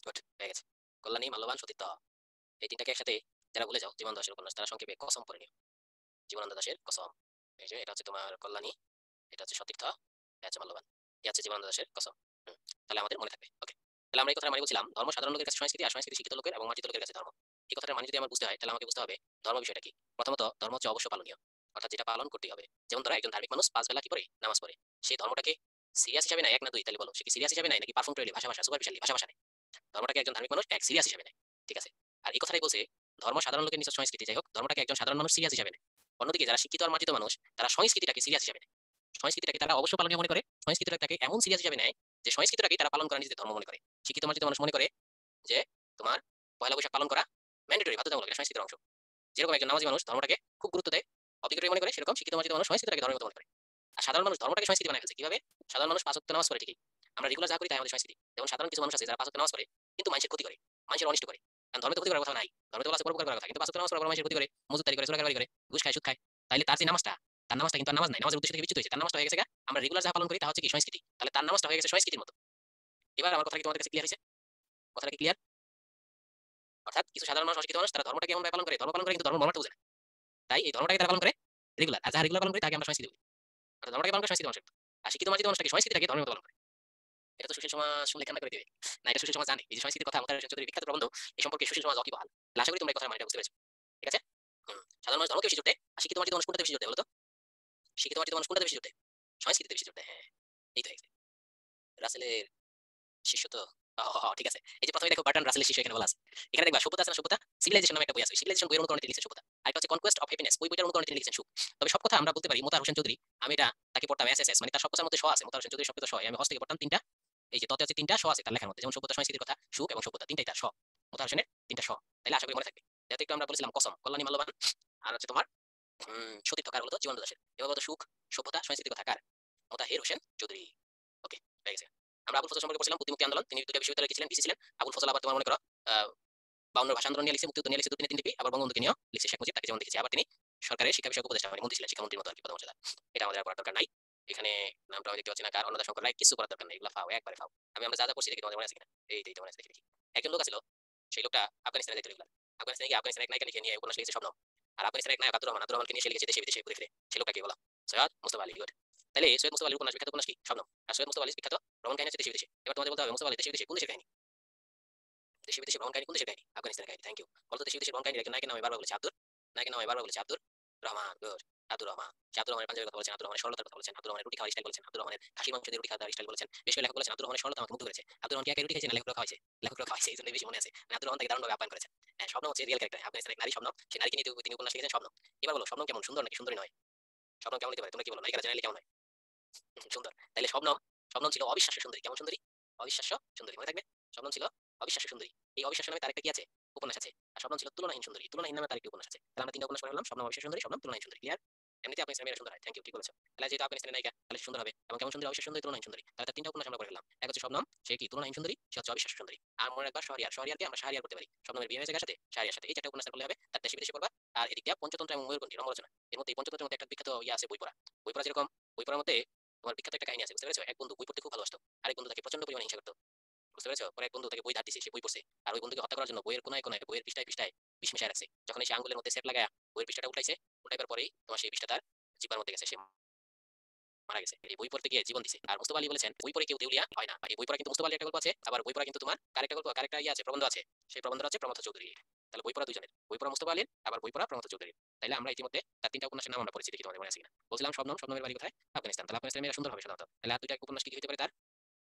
Good, হয়ে গেছে। কল্যাণী, মাল্যবান, সতীর্থ, এই তিনটাকে একসাথে যারা ভুলে যাও জীবন দাসের উপন্যাস, তারা সংক্ষেপে কসম পড়ে নিও। জীবনানন্দ দাশের কসম। এই যে এটা হচ্ছে তোমার কল্যাণী, এটা হচ্ছে সতীর্থ, এটা হচ্ছে মাল্যবান, এটা হচ্ছে জীবনানন্দ দাশের কসম। তাহলে আমাদের মনে থাকবে। ওকে, তাহলে আমরা এই কথাটা মানে বলছিলাম, ধর্ম সাধারণ লোকের কাছে সংস্কৃতি, আর সংস্কৃতি শিক্ষিত লোকের এবং মার্জিত লোকের কাছে ধর্ম। এই কথাটা মানে যদি আমার বুঝতে হয়, তাহলে আমাকে বুঝতে হবে ধর্ম বিষয়টা কি। প্রথমত ধর্ম হচ্ছে অবশ্য পালনীয়, অর্থাৎ যেটা পালন করতেই হবে। যেমন ধরো একজন ধার্মিক মানুষ 5 বেলা কি পড়ে, নামাজ পড়ে। সেই ধর্মটাকে সিরিয়াস হিসাবে নেয় এক না দুই, তাহলে বলো সে কি সিরিয়াস হিসাবে নেয় নাকি পারফুমটরি ভাষা ভাষা সুপারফিশিয়ালি ভাষা ভাষা নেয়? ধর্মটাকে একজন ধার্মিক মানুষ এক সিরিয়াস হিসাবে নেয়। ঠিক আছে, আর এই কথাটাই বলছে ধর্ম সাধারণ লোকের নিজস্ব সংস্কৃতি। যাই হোক, ধর্মটাকে একজন সাধারণ মানুষ সিরিয়াস হিসাবে নেয়। অন্যদিকে যারা শিক্ষিত আর মার্জিত মানুষ, তারা সংস্কৃতিটাকে সিরিয়াস হিসাবে নেয়। সংস্কৃতিটাকে তারা অবশ্য পালনীয় মনে করে, সংস্কৃতিটাকে এমন সিরিয়াস হিসাবে নেয় যে সংস্কৃতিটাকে তারা পালন করা নিজেদের ধর্ম মনে করে। শিক্ষিত মার্জিত মানুষ মনে করে যে তোমার পয়লা বৈশাখ পালন করা ম্যান্ডেটরি, বাধ্যতামূলক, এটা সংস্কৃতির অংশ। যেরকম একজন নামাজি মানুষ ধর্মটাকে খুব গুরুত্ব দেয়, অবিকৃত মনে করে, সেরকম শিক্ষিত মার্জিত মানুষ সংস্কৃতিটাকে ধর্মের মতো মনে করে। আর সাধারণ মানুষ ধর্মটাকে সংস্কৃতি বানায় ফেলছে কিভাবে? সাধারণ মানুষ 5 ওয়াক্ত নামাজ পড়ে ঠিকই, আমরা রেগুলার যা করি তাই আমাদের সংস্কৃতি। যেমন সাধারণ কিছু মানুষ আছে যারা 5 ওয়াক্ত নামাজ পড়ে কিন্তু মানুষের ক্ষতি করে, মানুষের অনিষ্ট করে। কারণ ধর্মে তো ক্ষতি করার কথা নাই, ধর্মে তো বলা আছে পরোপকার করার কথা, কিন্তু 5 ওয়াক্ত নামাজ পড়ার পর মানুষের ক্ষতি করে, মজুদদারি করে, চোরাকারবারি করে, ঘুষ খায়, সুদ খায়। তাইলে তার যে নামাজটা, তার নামাজটা কিন্তু আর নামাজ নাই, নামাজের উদ্দেশ্য থেকে বিচ্যুত হয়েছে, তার নামাজটা হয়ে গেছে আমরা রেগুলার যা পালন করি তা হচ্ছে কি সংস্কৃতি, তাহলে তার নামাজটা হয়ে গেছে সংস্কৃতির মতো। এবার আমার কথা কি তোমাদের কাছে ক্লিয়ার হয়েছে? কথাটা কি ক্লিয়ার? অর্থাৎ কিছু সাধারণ মানুষ, অশিক্ষিত মানুষ, তারা ধর্মটাকে এমন ভাবে পালন করে, ধর্ম পালন করে কিন্তু ধর্ম মর্মটা বুঝে না। তাই এই ধর্মটাকে তারা পালন করে রেগুলার, আর যারা রেগুলার পালন করে তাকে আমরা সংস্কৃতি বলি। অর্থাৎ ধর্মটাকে পালন করে সংস্কৃতি মানুষের। আর শিক্ষিত মার্জিত মানুষটাকে সংস্কৃতিটাকে ধর্মের মতো পালন করে। এটা তো সুশীল সমাজ শুনলে কান্না করে দিবে। না, এটা সুশীল সমাজ জানে। এই যে সংস্কৃতির কথা, মোতাহার হোসেন চৌধুরীর বিখ্যাত প্রবন্ধ, এই সম্পর্কে সুশীল সমাজ ওয়াকিবহাল। তাহলে আশা করি তোমরা এই কথার মানেটা বুঝতে পেরেছো। ঠিক আছে? সাধারণ মানুষ ধর্মকে বেশি জোর দেয়, আর শিক্ষিত মার্জিত মানুষ কোনটাতে বেশি জোর দেয় বলো তো? শিক্ষিত মার্জিত মানুষ কোনটাতে বেশি জোর দেয়? সংস্কৃতিতে বেশি জোর দেয়। হ্যাঁ, এই তো হয়ে গেছে। রাসেলের শিষ্য তো। ঠিক আছে, এই যে প্রথমে দেখো বার্ট্রান্ড রাসেলের শিষ্য এখানে বলা আছে। এখানে দেখবা সভ্যতা আছে না, সভ্যতা, সিভিলাইজেশন নামে একটা বই আছে, সিভিলাইজেশন বইয়ের অনুকরণে তিনি লিখেছেন সভ্যতা। আর একটা হচ্ছে কনকোয়েস্ট অফ হ্যাপিনেস, ওই বইটার অনুকরণে তিনি লিখেছেন সুখ। তবে সব কথা আমরা বলতে পারি মোতাহার হোসেন চৌধুরী, আমি এটা তাকে পড়তাম এসএসএস, মানে তার সব কথার মধ্যে স আছে, মোতাহার হোসেন চৌধুরী সব কথা স, আমি হস্ত থেকে পড়তাম তিনটা। এই যে ততে হচ্ছে তিনটা স আছে তার লেখার মধ্যে, যেমন সভ্যতা, সংস্কৃতির কথা, সুখ এবং সভ্যতা, তিনটাই তার স, মোতাহার হোসেনের তিনটা স। তাইলে আশা করি মনে থাকবে। যেহেতু একটু আমরা বলেছিলাম কসম, কল্যাণী, মাল্যবান, আর হচ্ছে তোমার সতীর্থ কার বলতো? জীবন দাসের। এবার বলতো সুখ, সভ্যতা, সংস্কৃতির কথা কার? মোতাহির হোসেন চৌধুরী। ওকে, হয়ে গেছে। আমরা আবুল ফজল সম্পর্কে পড়ছিলাম, বুদ্ধিমুক্তি আন্দোলন, তিনি দুটো বিশ্ববিদ্যালয়ে গেছিলেন, ভিসি ছিলেন। আবুল ফজল আবার তোমার মনে করো 52 ভাষা আন্দোলন নিয়ে লিখছে, মুক্তিযুদ্ধ নিয়ে লিখছে, দুদিনে 3 লিপি, আবার বঙ্গবন্ধুকে নিয়েও লিখছে, শেখ মুজিব তাকে যেমন লিখেছে। আবার তিনি সরকারের শিক্ষা বিষয়ক উপদেষ্টা, মানে মন্ত্রী ছিলেন, শিক্ষামন্ত্রীর মতো আর কি পদমর্যাদা। এটা আমাদের আর পড়ার দরকার নাই। এখানে নামটা আমি দেখতে পাচ্ছি না কার, অন্নদা শঙ্কর রায়, কিছু পড়ার দরকার নাই, এগুলো ফাও, একবারে ফাও। আমরা যা যা পড়ছি দেখি তোমাদের মনে আছে কিনা। এই তো মনে আছে, দেখি দেখি। একজন লোক ছিল, সেই লোকটা আফগানিস্তানে যেতে রেগুলার। আফগানিস্তানে গিয়ে আফগানিস্তানের এক নায়িকা লিখে নিয়ে উপন্যাস লিখেছে স্বপ্ন। আর আফগানিস্তানের এক নায়ক আব্দুর রহমান, আব্দুর রহমানকে নিয়ে সে লিখেছে দেশে বিদেশে ঘুরে ফিরে। সেই লোকটাকে বলা সৈয়দ মুস্তফা আলী। গুড। তাহলে সৈয়দ মুস্তফা আলীর উপন্যাস, বিখ্যাত উপন্যাস কি? স্বপ্ন। আর সৈয়দ মুস্তফা আলীর বিখ্যাত ভ্রমণ কাহিনী হচ্ছে দেশে বিদেশে। এবার তোমাদের বলতে হবে মুস্তফা আলী দেশে বিদেশে কোন দেশের কাহিনী? দেশে বিদেশে ভ্রমণ কাহিনী কোন দেশের কাহিনী? আফগানিস্তানের কাহিনী। Thank you. বলতো দেশে বিদেশে ভ্রমণ কাহিনী একজন নায়কের নামে বারবার বলেছে আব্দুর, নায়কের নামে বারবার বলেছে আব্দুর রহমান। গুড। আব্দুর রহমান। সে আব্দুর রহমানের পাঞ্জাবের কথা বলেছেন, আব্দুর রহমানের সরলতার কথা বলেছেন, আব্দুর রহমানের রুটি খাওয়ার স্টাইল বলেছেন, আব্দুর রহমানের খাসির মাংস দিয়ে রুটি খাওয়ার স্টাইল বলেছেন। বেশ করে লেখক বলেছেন আব্দুর রহমানের সরলতা আমাকে মুগ্ধ করেছে। আব্দুর রহমান কি একা রুটি খাইছে না লেখকরা খাওয়াইছে? লেখকরা খাওয়াইছে, এই জন্য বেশি মনে আছে। মানে আব্দুর রহমান তাকে দারুণভাবে আপ্যায়ন করেছেন। হ্যাঁ, স্বপ্ন হচ্ছে রিয়েল ক্যারেক্টার, আফগানিস্তানের এক নারী স্বপ্ন, সেই নারীকে নিয়ে তিনি উপন্যাস লিখেছেন স্বপ্ন। এবার বলো স্বপ্ন কেমন, সুন্দর নাকি সুন্দরী নয়? স্বপ্ন কেমন হতে পারে, তোমরা কি বলো? নায়িকা জেনারেলি কেমন হয়? সুন্দর। তাইলে শবনম, শবনম ছিল অবিশ্বাস্য সুন্দরী। কেমন সুন্দরী? অবিশ্বাস্য সুন্দরী, মনে থাকবে। শবনম ছিল অবিশ্বাস্য সুন্দরী। এই অবিশ্বাস্য নামে তার একটা কি আছে? উপন্যাস আছে। আর শবনম ছিল তুলনাহীন সুন্দরী, তুলনাহীন নামে তার একটি উপন্যাস আছে। তাহলে আমরা তিনটা উপন্যাস পড়লাম, শবনম অবিশ্বাস্য সুন্দরী, শবনম তুলনাহীন সুন্দরী। ক্লিয়ার? এমনিতে আফগানিস্তানের মেয়েরা সুন্দর হয়। থ্যাংক ইউ, ঠিক বলেছো। তাহলে যেহেতু আফগানিস্তানের নায়িকা, তাহলে সুন্দর হবে। এবং কেমন সুন্দরী? অবিশ্বাস্য সুন্দরী, তুলনাহীন সুন্দরী। তাহলে তার তিনটা উপন্যাস আমরা পড়ে গেলাম। এক হচ্ছে শবনম, সে কি তুলনাহীন সুন্দরী, সে হচ্ছে অবিশ্বাস্য সুন্দরী। আর মনে রাখবা শহরিয়ার, শহরিয়ারকে আমরা শাহরিয়ার করতে পারি। শবনমের বিয়ে হয়েছে কার সাথে? শাহরিয়ার সাথে। এই চারটা উপন্যাস পড়লে হবে, তার দেশে বিদেশে পড়বা। আর এদিক দিয়ে পঞ্চতন্ত্র এবং ময়ূরকণ্ঠী রম্য, এর মধ্যে এই পঞ্চতন্ত্রের মধ্যে একটা বিখ্যাত ইয়ে আছে, বই পড়া। বই পড়া যেরকম, বই পড়ার মধ্যে তোমার বিখ্যাত একটা কাহিনী আছে, বুঝতে পেরেছো? এক বন্ধু বই পড়তে খুব ভালোবাসতো, আরেক বন্ধু তাকে প্রচন্ড পরিমাণে হিংসা করতো। বুঝতে পেরেছো? পরে এক বন্ধু তাকে বই ধার দিছে, সে বই পড়ছে। আর ওই বন্ধুকে হত্যা করার জন্য বইয়ের কোনায় কোনায়, বইয়ের পৃষ্ঠায় পৃষ্ঠায় বিষ মিশায় রাখছে। যখন সে আঙ্গুলের মধ্যে সেপ লাগায়া বইয়ের পৃষ্ঠাটা উঠাইছে, উঠাইবার পরেই তোমার সেই বিষটা তার জিহ্বার মধ্যে গেছে, সে মারা গেছে। এই বই পড়তে গিয়ে জীবন দিছে। আর মুস্তাফা আলী বলেছেন বই পড়ে কেউ দেউলিয়া হয় না। বা এই বই পড়া কিন্তু মুস্তাফা আলীর একটা গল্প আছে, আবার বই পড়া কিন্তু তোমার কারেক্ট গল্প, কারেক্ট ইয়ে আছে, প্রবন্ধ আছে। সেই প্রবন্ধটা আছে প্রমথ চৌধুরী। তাহলে বই পড়া দুজনের, বই পড়া মুস্তাফা আলীর, আবার বই পড়া প্রমথ চৌধুরীর। তাইলে আমরা ইতিমধ্যে তার তিনটা উপন্যাসের নাম আমরা পড়েছি, দেখি তোমাদের মনে আছে কিনা। বলছিলাম শবনম, শবনমের বাড়ি কোথায়? আফগানিস্তান। তাহলে আফগানিস্তানের মেয়েরা সুন্দর হবে সাধারণত। তাহলে আর দুইটা উপন্যাস কি হতে পারে তার?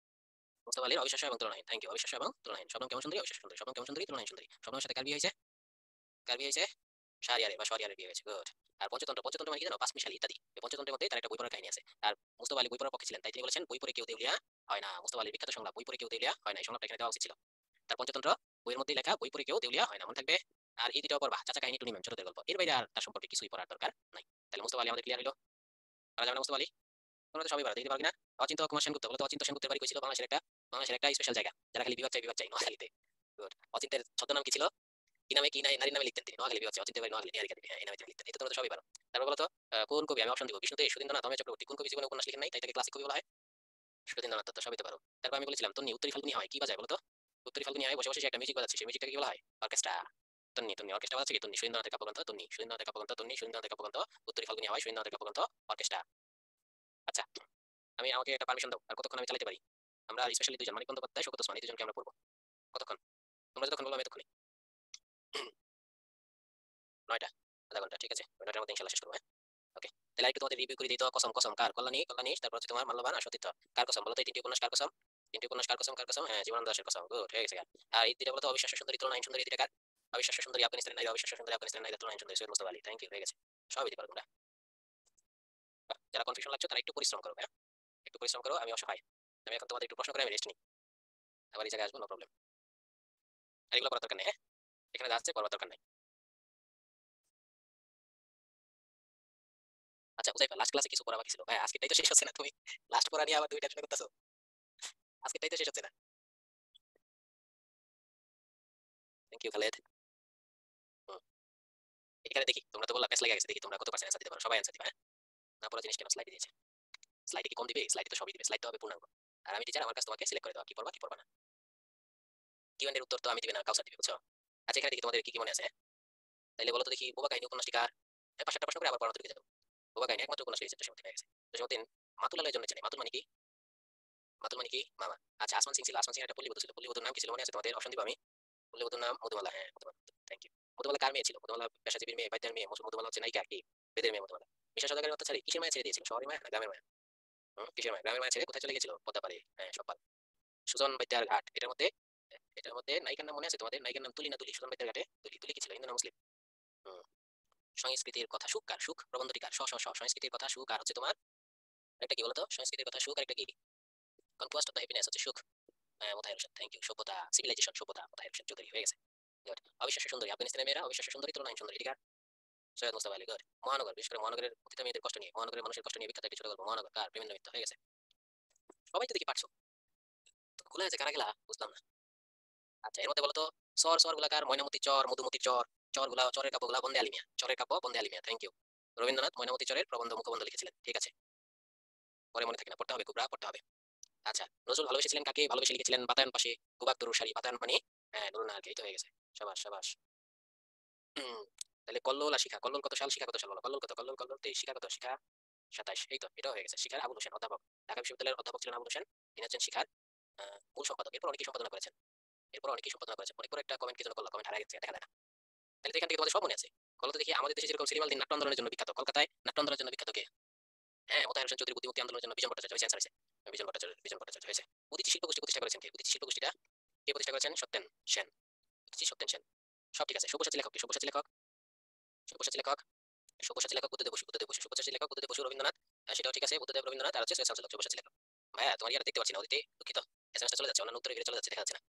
মুস্তাফা আলীর অবিশ্বাস্য এবং তুলনাহীন। Thank you. অবিশ্বাস্য এবং তুলনাহীন। শবনম কেমন সুন্দরী, অবিশ্বাস্য সুন্দরী। শবনম কেমন সুন্দরী, তুলনাহীন সুন্দরী। শবনমের সাথে কার বিয়ে হয়েছে? কার বিয়ে হয়েছে? শাহরিয়ারে বা শহরিয়ারের বিয়ে হয়েছে। গুড। আর পঞ্চতন্ত্র, পঞ্চতন্ত্র মানে কি জানো? পাঁচমিশালী ইত্যাদি। এই পঞ্চতন্ত্রের মধ্যে তার একটা বই পড়ার কাহিনী আছে। আর মুস্তাফা আলী বই পড়ার পক্ষে ছিলেন, তাই তিনি বলেছেন বই পড়ে কেউ দেউলিয়া হয় না। মুস্তাফা আলীর বিখ্যাত সংলাপ, বই পড়ে কেউ দেউলিয়া হয় না, এই সংলাপটা এখানে দেওয়া উচিত ছিল। তার পঞ্চতন্ত্র বইয়ের মধ্যে লেখা, বই পড়ে কেউ দেউলিয়া হয় না, মনে থাকবে। আর এই দুটো পড়বা, চাচা কাহিনী, টুনি ম্যাম, ছোটদের গল্প। এর বাইরে আর তার সম্পর্কে কিছুই পড়ার দরকার নাই। তাহলে মুস্তাফা আলী আমাদের ক্লিয়ার হলো। পারা যাবে না মুস্তাফা আলী? তোমরা তো সবই পারো, দেখতে পারো কিনা? অচিন্ত কুমার সেনগুপ্ত, বলতো অচিন্ত সেনগুপ্তের বাড়ি কইছিল বাংলাদেশের একটা স্পেশাল জায়গা, যারা খালি বিভাগ চাই, বিভাগ চাই, নোয়াখালীতে। গুড। অচিন্তের ছদ্মনাম কি ছিল? কি নামে, কি নারীর নামে লিখতেন তিনি? নোয়াখালী বিভাগ চাই, অচিন্তের বাড়ি নোয়াখালী, নিহারিকা দেবী, হ্যাঁ, এই নামে তিনি লিখতেন। এই তো তোমরা তো সবই পারো। তারপর বলতো কোন কবি, আমি অপশন দিব, বিষ্ণুদেব, সুধীন্দ্রনাথ, অমেয় চক্রবর্তী, কোন কবি জীবনে উপন্যাস লিখেন নাই, তাই তাকে ক্লাসিক কবি বলা হয়? সুধীন্দ্রনাথ দত্ত, সবই তো পারো। তারপর আমি বলেছিলাম তন্নি উত্তরি ফাল্গুনি হয় কি বাজায় বলতো? উত্তরি ফাল্গুনি আয় বসে বসে সে একটা মিউজিক বাজাচ্ছে, সেই মিউজিকটাকে কি বলা হয়? অর্কেস্ট্রা। তন্নি তন্নি অর্কেস্ট্রা বাজাচ্ছে কি? তন্নি সুরেন্দ্রনাথের কাব্যগ্রন্থ, তন্নি সুরেন্দ্রনাথের কাব্যগ্রন্থ, তন্নি সুরেন্দ্রনাথের কাব্যগ্রন্থ, উত্তরি ফাল্গুনি আয় সুরেন্দ্রনাথের কাব্যগ্রন্থ, অর্কেস্ট্রা। আচ্ছা, আমি আমাকে একটা পারমিশন দাও, আর কতক্ষণ আমি চালাতে পারি? আমরা স্পেশালি দুজন, মানিক বন্দ্যোপাধ্যায়, শওকত ওসমান, এই দুজনকে আমরা পড়বো। কতক্ষণ? তোমরা যতক্ষণ বলবো আমি ততক্ষণই। 9টা, আধা ঘন্টা, ঠিক আছে। 9টার মধ্যে ইনশাল্লাহ শেষ করবো। ওকে, তাহলে আরেকটু তোমাদের রিভিউ করে দিই তো। কসম কসম কার? কল্যাণী, কল্যাণী, তারপর হচ্ছে তোমার মাল্যবান আর সতীর্থ। কার কসম বলো তো? এই তিনটি উপন্যাস কার কসম? তিনটি উপন্যাস কার কসম? কার কসম? হ্যাঁ, জীবনানন্দ দাশের কসম। গুড, হয়ে গেছে। আর এই দুইটা বলো তো? অবিশ্বাস্য সুন্দরী, তুলনাহীন সুন্দরী, দুইটা কার? অবিশ্বাস্য সুন্দরী আফগানিস্তানের নারী, অবিশ্বাস্য সুন্দরী আফগানিস্তানের নারী, তুলনাহীন সুন্দরী সৈয়দ মুস্তাফা আলী। থ্যাংক ইউ, হয়ে গেছে। সবই দিতে পারো তোমরা। যারা কনফিউশন লাগছে তারা একটু পরিশ্রম করো, হ্যাঁ, একটু পরিশ্রম করো। আমি অসহায়, আমি এখন তোমাদের একটু প্রশ্ন করে আমি রেস্ট নিই, আবার এই জায়গায় আসবো, নো প্রবলেম। আর এগুলো করার দরকার নেই, হ্যাঁ, এখানে যাচ্ছে করার দরকার নেই। আচ্ছা উজাইফা, লাস্ট ক্লাসে কিছু পড়া বাকি ছিল ভাই, আজকেটাই তো শেষ হচ্ছে না, তুমি লাস্ট পড়া নিয়ে আবার দুই টেনশন করতেছো। আজকেটাই তো শেষ হচ্ছে না। Thank you Khaled. হুম, এখানে দেখি তোমরা তো বললা বেশ লেগে গেছে, দেখি তোমরা কত পার্সেন্ট অ্যান্সার দিতে পারো। সবাই অ্যান্সার দিবা, হ্যাঁ। না পড়া জিনিস কেন স্লাইডে দিয়েছে? স্লাইডে কি কম দিবে? স্লাইডে তো সবই দিবে, স্লাইড তো হবে পূর্ণাঙ্গ। আর আমি টিচার, আমার কাছে তোমাকে সিলেক্ট করে দেওয়া কি পড়বা কি পড়বা না। কিউএন এর উত্তর তো আমি দিবে না, কাউসার দিবে, বুঝছো? আচ্ছা এখানে দেখি তোমাদের কি কি মনে আছে, হ্যাঁ? তাইলে বলো তো দেখি, বোবা কাহিনী উপন্যাসটি কার? হ্যাঁ, 5-7টা প্রশ্ন করে আবার পড়াতে দিকে যাবো। বোবা কাহিনী একমাত্র উপন্যাস লিখেছে জসীমউদ্দিন, হয়ে গেছে। জসীমউদ্দিন মাতুলালয়ের জন্য চেনে। মাতুল মানে কি? মাতুল মানে কি? মামা। আচ্ছা, আসমান সিং ছিল, আসমান সিং একটা পল্লীবধূ ছিল, পল্লীবধূর নাম কি ছিল মনে আছে তোমাদের? অপশন দিব আমি। পল্লীবধূর নাম মধুমালা, হ্যাঁ মধুমালা। Thank you. মধুমালা কার মেয়ে ছিল? মধুমালা পেশাজীবীর মেয়ে, বাদ্যের মেয়ে। মধুমালা হচ্ছে নায়িকা কি? বেদের মেয়ে মধুমালা। মিশা সওদাগরের অত্যাচারী কিসের মায়া ছেড়ে দিয়েছিল? শহরের মায়া না গ্রামের মায়া? কিসের মায়া? গ্রামের মায়া ছেড়ে কোথায় চলে গেছিল? পদ্মা পারে, হ্যাঁ সব পার। সুজন বৈদ্যার ঘাট, এটার মধ্যে নায়িকার নাম মনে আছে তোমাদের? নায়িকার নাম তুলি না তুলি? সুজন বৈদ্যার ঘাটে তুলি, তুলি কি ছিল? হিন্দু না মুসলিম? হুম। সংস্কৃতির কথা সুখ কার? সুখ প্রবন্ধটি কার? সংস্কৃতির কথা সুখ আর হচ্ছে তোমার একটা কি বলতো? সংস্কৃতির কথা সুখ আর একটা কি? কনকোয়েস্ট অফ দ্য হ্যাপিনেস হচ্ছে সুখ। Motaher Hossain, thank you. সভ্যতা, সিভিলাইজেশন, সভ্যতা, মোতাহের হোসেন চৌধুরী, হয়ে গেছে। Good. অবিশ্বাস্য সুন্দরী আফগানিস্তানের মেয়েরা, অবিশ্বাস্য সুন্দরী, তুলনাহীন সুন্দরী, ঠিক আছে। সৈয়দ মুস্তাফা আলী, গুড। মহানগর, বিশেষ করে মহানগরের পতিতা মেয়েদের কষ্ট নিয়ে, মহানগরের মানুষের কষ্ট নিয়ে বিখ্যাত একটি ছোট গল্প। মহানগর কার? প্রেমেন্দ্র মিত্র, হয়ে গেছে। সবাই তো দেখি পারছো, তো খুলে আছে কারা গেলা বুঝলাম না। আচ্ছা এর মধ্যে বলো তো, চর গুলা কার? ময়নামতি চর, মধুমতি চর। চর গুলা, চরের কাব্য গুলা বন্দে আলিমিয়া, চরের কাব্য বন্দে আলিমিয়া, থ্যাংক ইউ। রবীন্দ্রনাথ ময়নামতি চরের প্রবন্ধ মুখবন্ধ লিখেছিলেন, ঠিক আছে। পরে মনে থাকে না, পড়তে হবে, কুবরা পড়তে হবে। আচ্ছা, নজরুল ভালোবেসেছিলেন কাকে? ভালোবেসে লিখেছিলেন বাতায়ন পাশে গুবাক তরুর শাড়ি। বাতায়ন মানে, হ্যাঁ নুরুন নাহারকে, এই তো হয়ে গেছে। সাবাস সাবাস। হুম, তাহলে কল্লোল আর শিখা, কল্লোল কত সাল, শিখা কত সাল বলো? কল্লোল কত? কল্লোল কল্লোল 23, শিখা কত? শিখা 27, এই তো এটাও হয়ে গেছে। শিখার আবুল হোসেন অধ্যাপক, ঢাকা বিশ্ববিদ্যালয়ের অধ্যাপক ছিলেন আবুল হোসেন। তিনি হচ্ছেন শিখার মূল সম্পাদক। এরপর অনেকেই সম্পাদনা করেছেন, অনেক বড় একটা কমেন্ট কি জন্য করলাম? কমেন্ট হারিয়ে গেছে, দেখা যায় না। তাহলে তো এখান থেকে তোমাদের সব মনে আছে। বলো তো দেখি, আমাদের দেশে যেরকম সিনেমাল দিন নাট্য আন্দোলনের জন্য বিখ্যাত, কলকাতায় নাট্য আন্দোলনের জন্য বিখ্যাত কে? হ্যাঁ, মোতাহার হোসেন চৌধুরী। বুদ্ধিমুক্তি আন্দোলনের জন্য বিজন ভট্টাচার্য, হয়েছে, অ্যান্সার হয়েছে। বিজন ভট্টাচার্য হয়েছে। উদীচী শিল্পগোষ্ঠী প্রতিষ্ঠা করেছেন কে? উদীচী শিল্পগোষ্ঠীটা কে প্রতিষ্ঠা করেছেন? সত্যেন সেন। উদীচী সত্যেন সেন, সব ঠিক আছে। সব্যসাচী লেখক কে? সব্যসাচী লেখক, সব্যসাচী লেখক, সব্যসাচী লেখক বুদ্ধদেব বসু, সব্যসাচী লেখক বুদ্ধদেব বসু, রবীন্দ্রনাথ। সেটাও ঠিক আছে, বুদ্ধদেব রবীন্দ্রনাথ। আর হচ্ছে সৈয়দ শামসুল হক সব্যসাচী লেখক। ভাইয়া তোমার ইয়ারা দেখতে পাচ্ছি না, ওদিকে দুঃখিত। এসএমএসটা চলে যাচ্ছে, অন্যান্য উত্তরে চলে যাচ্ছে, দেখা যাচ্ছে না।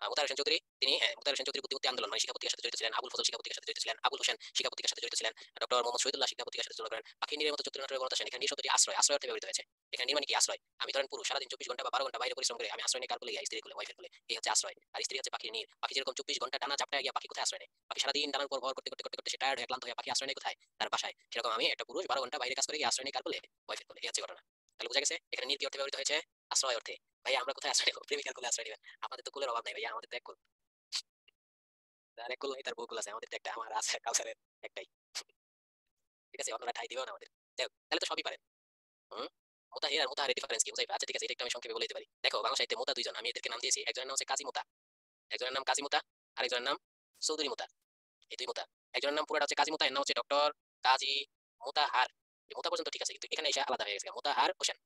মোতাহার হোসেন চৌধুরী, তিনি, হ্যাঁ, মোতাহার হোসেন চৌধুরী বুদ্ধিমুক্তি আন্দোলন মানে শিক্ষা পত্রিকার সাথে জড়িত ছিলেন। আবুল ফজল শিক্ষা পত্রিকার সাথে জড়িত ছিলেন। আবুল হোসেন শিক্ষা পত্রিকার সাথে জড়িত ছিলেন। ডক্টর মোহাম্মদ শহীদুল্লাহ শিক্ষা পত্রিকার সাথে জড়িত করেন। পাখি নীরের মতো চতুর্নাটের গণতা সেন। এখানে নিঃ শব্দটি আশ্রয়, আশ্রয় অর্থে ব্যবহৃত হয়েছে। এখানে নির্মাণ কি? আশ্রয়। আমি ধরেন পুরুষ, সারাদিন 24 ঘন্টা বা 12 ঘন্টা বাইরে পরিশ্রম করে আমি আশ্রয় নিয়ে কার কোলে? স্ত্রীর কোলে, ওয়াইফের কোলে, এই হচ্ছে আশ্রয়। আর স্ত্রী হচ্ছে পাখির নীড়। পাখি যেরকম 24 ঘন্টা টানা ঝাপটায় গিয়া পাখি কোথায় আশ্রয় নেয়? পাখি সারাদিন ডানার উপর ভর করতে করতে করতে করতে সে টায়ার্ড হয়ে ক্লান্ত হয়ে পাখি আশ্রয় নেয় কোথায়? তার বাসায়। সেরকম আমি একটা পুরুষ 12 ঘন্টা বাইরে কাজ করে গিয়ে আশ্রয় নেই কার কোলে? ওয়াইফের কোলে, এই হচ্ছে ঘটনা। তাহলে বোঝা গেছে এখানে নীড় কি অর্থে ব্যবহৃত হয়েছে? আশ্রয় অর্থে। ভাইয়া আমরা কোথায় আশ্রয় নেবো? প্রেমিকার কোলে আশ্রয় নেবেন? আমাদের তো কোলের অভাব নাই ভাইয়া, আমাদের তো এক কোল। তার এক কোল নেই, তার বহু কোল আছে। আমাদের তো একটা, আমার আছে কাউসারের একটাই, ঠিক আছে। অন্যরা ঠাই দিবেও না আমাদের। যাই হোক, তাহলে তো সবই পারেন। হুম, মোতাহির আর মোতাহারের ডিফারেন্স কি বুঝাইবে? আচ্ছা ঠিক আছে, এটা একটু আমি সংক্ষেপে বলে দিতে পারি। দেখো, বাংলা সাহিত্যে মোতা দুইজন, আমি এদেরকে নাম দিয়েছি। একজনের নাম হচ্ছে কাজী মোতা, একজনের নাম কাজী মোতা, আর একজনের নাম চৌধুরী মোতা। এই দুই মোতা। একজনের নাম পুরোটা হচ্ছে কাজী মোতা, এর নাম হচ্ছে ডক্টর কাজী মোতাহার। এই মোতা পর্যন্ত ঠিক আছে, কিন্তু এখানে এসে আলাদা হয়ে গেছে, মোতাহার হোসেন,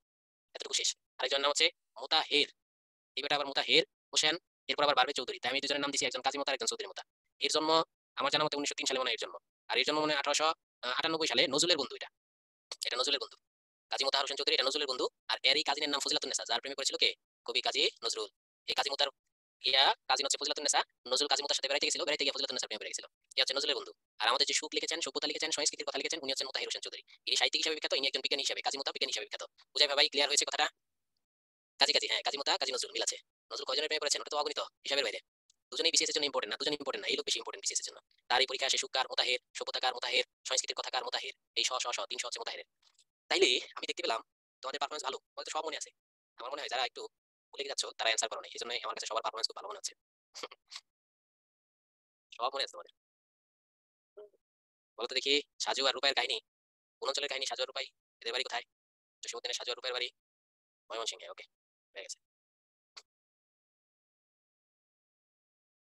এতটুকু শেষ। আরেকজনের নাম হচ্ছে মোতাহের, এই বেটা আবার মোতাহের হোসেন, এরপর আবার বাড়বে চৌধুরী। তাই আমি দুজনের নাম দিয়েছি, একজন কাজী মোতা আর একজন চৌধুরী মোতা। এর জন্ম আমার জানা মতে 1903 সালে মনে হয় এর জন্ম। আর এর জন্ম মনে হয় 1898 সালে। নজরুলের বন্ধু এটা, এটা নজরুলের বন্ধু। কাজী মোতাহার হোসেন চৌধুরী, এটা নজরুলের বন্ধু। আর এরই কাজিনের নাম ফজিলাতুন্নেসা, যার প্রেমে পড়েছিল কে? কবি কাজী নজরুল। এই কাজী মোতার কাজী হচ্ছে ফজিলাতুন্নেসা। নজরুল কাজী মোতার সাথে বেড়াইতে গেছিল, বেড়াইতে গিয়ে ফজিলাতুন্নেসার প্রেমে পড়ে গেছিল। এই হচ্ছে নজরুলের বন্ধু। আর আমাদের যে সুখ লিখেছেন, সভ্যতা লিখেছেন, সংস্কৃতির কথা লিখেছেন, উনি হচ্ছেন মোতাহির হোসেন চৌধুরী। ইনি সাহিত্যিক হিসেবে বিখ্যাত, ইনি একজন বিজ্ঞানী হিসেবে, কাজী মোতা বিজ্ঞানী হিসেবে বিখ্যাত। বুঝাই ভাই, ক্লিয়ার হয়েছে কথাটা? কাজী কাজী, হ্যাঁ, কাজী মোতা কাজী নজরুল, মিল আছে। নজরুল কয়জনের প্রেমে পড়েছেন ওটা তো অগণিত, হিসাবের বাইরে। দুজনেই বিসিএস এর জন্য ইম্পর্টেন্ট না, দুজনে ইম্পর্টেন্ট না, এই লোক বেশি ইম্পর্টেন্ট বিসিএস এর জন্য। তার এই পরীক্ষা আসে সুখ কার? মোতাহের, সভ্যতা কার? মোতাহের, সংস্কৃতির কথা কার? মোতাহের। এই তিনশো হচ্ছে মোতাহের। তাইলে আমি দেখতে পেলাম তোমাদের পারফরমেন্স ভালো, তোমাদের তো সব মনে আছে। আমার মনে হয় যারা একটু ভুলে যাচ্ছ, তারা অ্যান্সার করো নাই, এই জন্যই আমার কাছে সবার পারফরমেন্স খুব ভালো মনে হচ্ছে। সব মনে আছে তোমাদের? বলো তো দেখি, সাজু আর রূপাইয়ের কাহিনী, কোন অঞ্চলের কাহিনী সাজু আর রূপাই, এদের বাড়ি কোথায়? জসীমউদ্দিনের সাজু আর রূপাইয়ের বাড়ি ময়মনসিংহে। ওকে, হয়ে গেছে।